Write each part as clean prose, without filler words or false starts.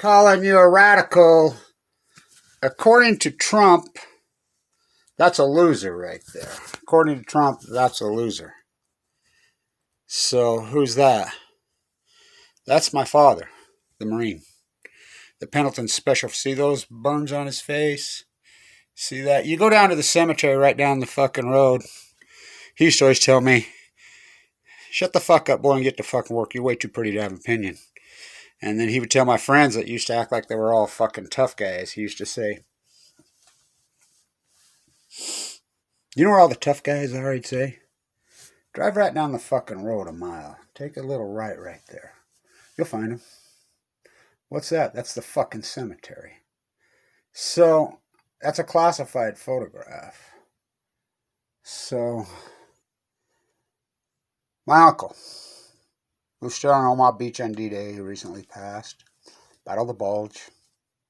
calling you a radical. According to Trump, that's a loser right there. According to Trump, that's a loser. So, who's that? That's my father, the Marine. The Pendleton Special. See those burns on his face? See that? You go down to the cemetery right down the fucking road. He used to always tell me, shut the fuck up, boy, and get to fucking work. You're way too pretty to have an opinion. And then he would tell my friends that used to act like they were all fucking tough guys. He used to say, you know where all the tough guys are, he'd say? Drive right down the fucking road a mile. Take a little right there. You'll find them. What's that? That's the fucking cemetery. So, that's a classified photograph. So, my uncle, who's still on Omaha Beach on D-Day, who recently passed, Battle of the Bulge,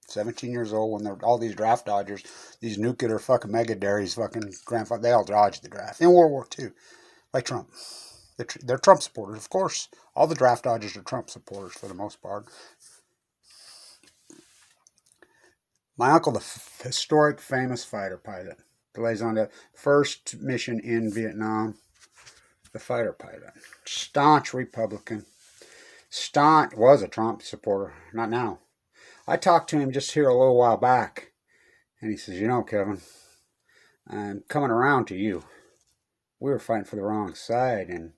17 years old, when all these draft dodgers, these nuclear fucking mega dairies, fucking grandfather, they all dodged the draft. In World War II, like Trump. They're Trump supporters, of course. All the draft dodgers are Trump supporters for the most part. My uncle, the historic, famous fighter pilot, plays on the first mission in Vietnam, the fighter pilot. Staunch Republican. Staunch, was a Trump supporter, not now. I talked to him just here a little while back, and he says, you know, Kevin, I'm coming around to you. We were fighting for the wrong side, and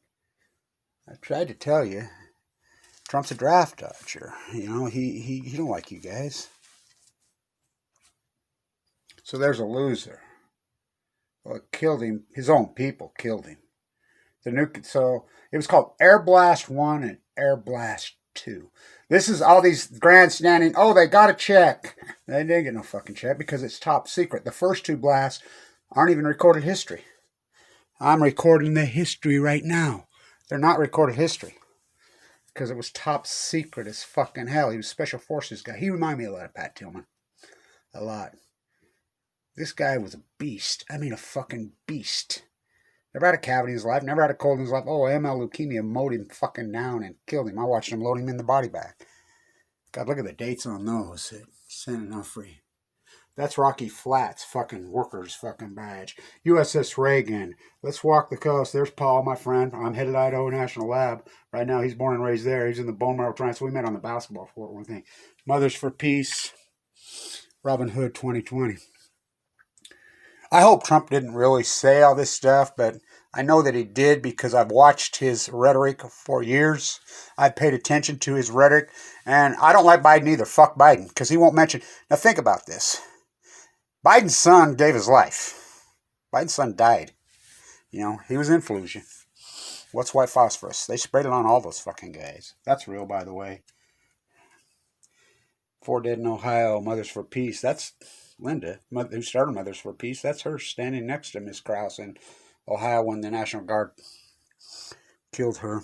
I tried to tell you, Trump's a draft dodger. You know, he don't like you guys. So there's a loser. Well, it killed him. His own people killed him. So it was called Air Blast 1 and Air Blast 2. This is all these grandstanding, oh, they got a check. They didn't get no fucking check because it's top secret. The first two blasts aren't even recorded history. I'm recording the history right now. They're not recorded history because it was top secret as fucking hell. He was special forces guy. He reminded me a lot of Pat Tillman. A lot. This guy was a beast. I mean, a fucking beast. Never had a cavity in his life. Never had a cold in his life. Oh, ML leukemia mowed him fucking down and killed him. I watched him load him in the body bag. God, look at the dates on those. San Onofre. That's Rocky Flats fucking workers fucking badge. USS Reagan. Let's walk the coast. There's Paul, my friend. I'm headed Idaho National Lab. Right now, he's born and raised there. He's in the bone marrow triangle. So we met on the basketball court, one thing. Mothers for Peace. Robin Hood 2020. I hope Trump didn't really say all this stuff, but I know that he did because I've watched his rhetoric for years. I've paid attention to his rhetoric, and I don't like Biden either. Fuck Biden, because he won't mention. Now think about this. Biden's son gave his life. Biden's son died. You know, he was in Fallujah. What's white phosphorus? They sprayed it on all those fucking guys. That's real, by the way. 4 dead in Ohio, Mothers for Peace. That's Linda, who started Mothers for Peace. That's her standing next to Miss Krause in Ohio when the National Guard killed her.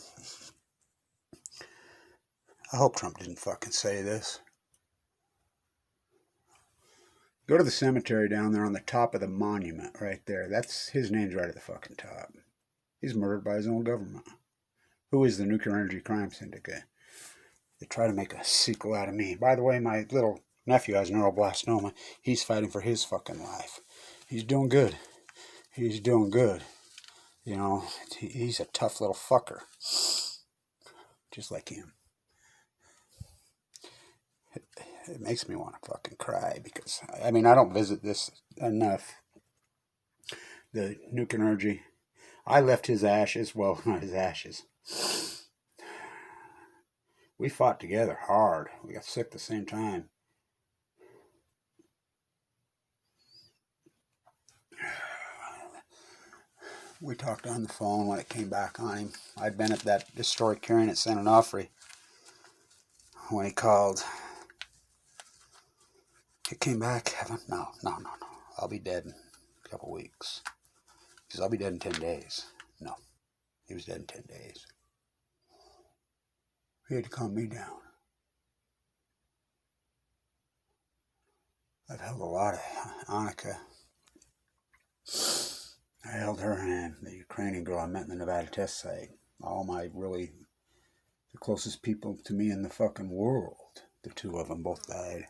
I hope Trump didn't fucking say this. Go to the cemetery down there on the top of the monument right there. That's his name's right at the fucking top. He's murdered by his own government. Who is the Nuclear Energy Crime Syndicate? They try to make a sequel out of me. By the way, my little nephew has neuroblastoma. He's fighting for his fucking life. He's doing good. He's doing good. You know, he's a tough little fucker. Just like him. It makes me want to fucking cry because, I mean, I don't visit this enough. The nuclear energy. I left his ashes. Well, not his ashes. We fought together hard. We got sick at the same time. We talked on the phone when it came back on him. I'd been at that historic hearing at San Onofre when he called. It came back, Kevin. No. I'll be dead in a couple weeks. He says, I'll be dead in 10 days. No. He was dead in 10 days. He had to calm me down. I've held a lot of Annika. I held her hand, the Ukrainian girl I met in the Nevada test site. All my really, the closest people to me in the fucking world. The two of them both died.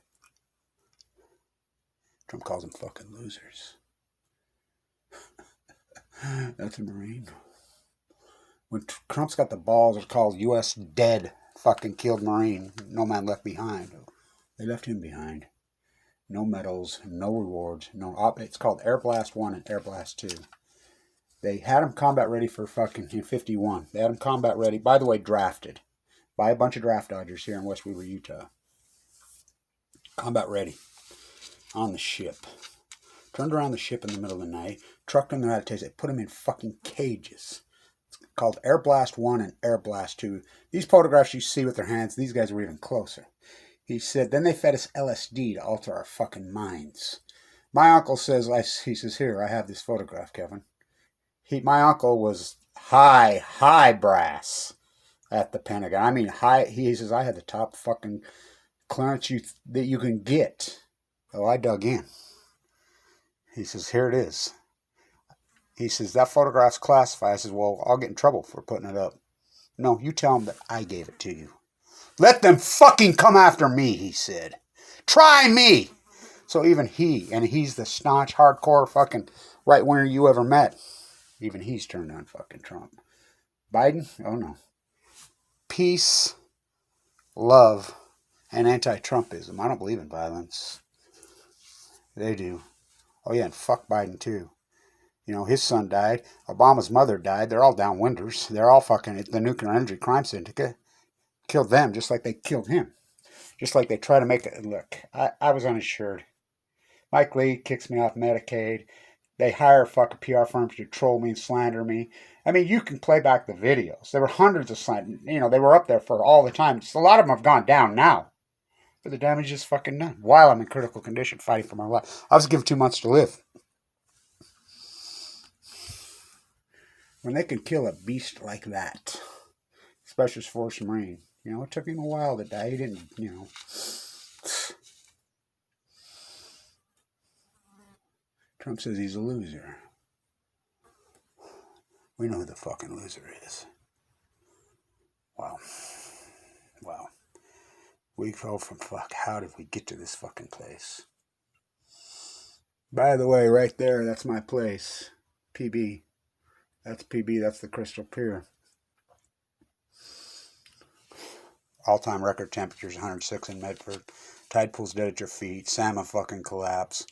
Trump calls them fucking losers. That's a Marine. When Trump's got the balls, it's called U.S. dead, fucking killed Marine. No man left behind. They left him behind. No medals, no rewards, no. It's called Air Blast 1 and Air Blast 2. They had him combat ready for fucking in 51. They had him combat ready. By the way, drafted by a bunch of draft dodgers here in West Weaver, Utah. Combat ready on the ship. Turned around the ship in the middle of the night. Trucked them out of Texas. They put them in fucking cages. It's called Air Blast 1 and Air Blast 2. These photographs you see with their hands, these guys were even closer. He said, then they fed us LSD to alter our fucking minds. My uncle says, he says, here, I have this photograph, Kevin. My uncle was high brass at the Pentagon. I mean, high. He says, I had the top fucking clearance that you can get. Oh, I dug in. He says, here it is. He says, that photograph's classified. I says, well, I'll get in trouble for putting it up. No, you tell them that I gave it to you. Let them fucking come after me, he said. Try me. So even he, and he's the staunch, hardcore fucking right-winger you ever met, even he's turned on fucking Trump. Biden? Oh no. Peace, love, and anti-Trumpism. I don't believe in violence. They do. Oh yeah, and fuck Biden too. You know, his son died. Obama's mother died. They're all downwinders. They're all fucking the nuclear energy crime syndicate. Killed them just like they killed him. Just like they try to make it. Look, I was uninsured. Mike Lee kicks me off Medicaid. They hire fucking PR firms to troll me and slander me. I mean, you can play back the videos. There were hundreds of slander. You know, they were up there for all the time. Just a lot of them have gone down now. But the damage is fucking none. While I'm in critical condition fighting for my life. I was given 2 months to live. When they can kill a beast like that, Specialist Force Marine, you know, it took him a while to die. He didn't, you know. Trump says he's a loser. We know who the fucking loser is. Wow. Wow. We go from fuck. How did we get to this fucking place? By the way, right there, that's my place. PB. That's PB. That's the Crystal Pier. All-time record temperatures 106 in Medford. Tide pool's dead at your feet. Salmon fucking collapse.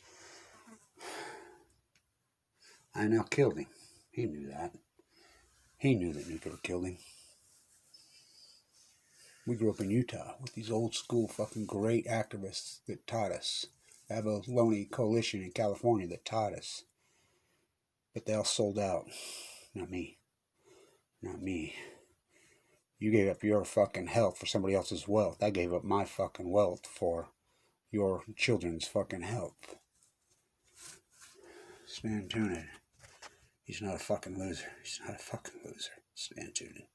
I now killed him. He knew that. He knew that nuclear killed him. We grew up in Utah with these old school fucking great activists that taught us. The Avalone Coalition in California that taught us. But they all sold out. Not me. Not me. You gave up your fucking health for somebody else's wealth. I gave up my fucking wealth for your children's fucking health. Stand tuned. He's not a fucking loser. He's not a fucking loser. Stand tuned.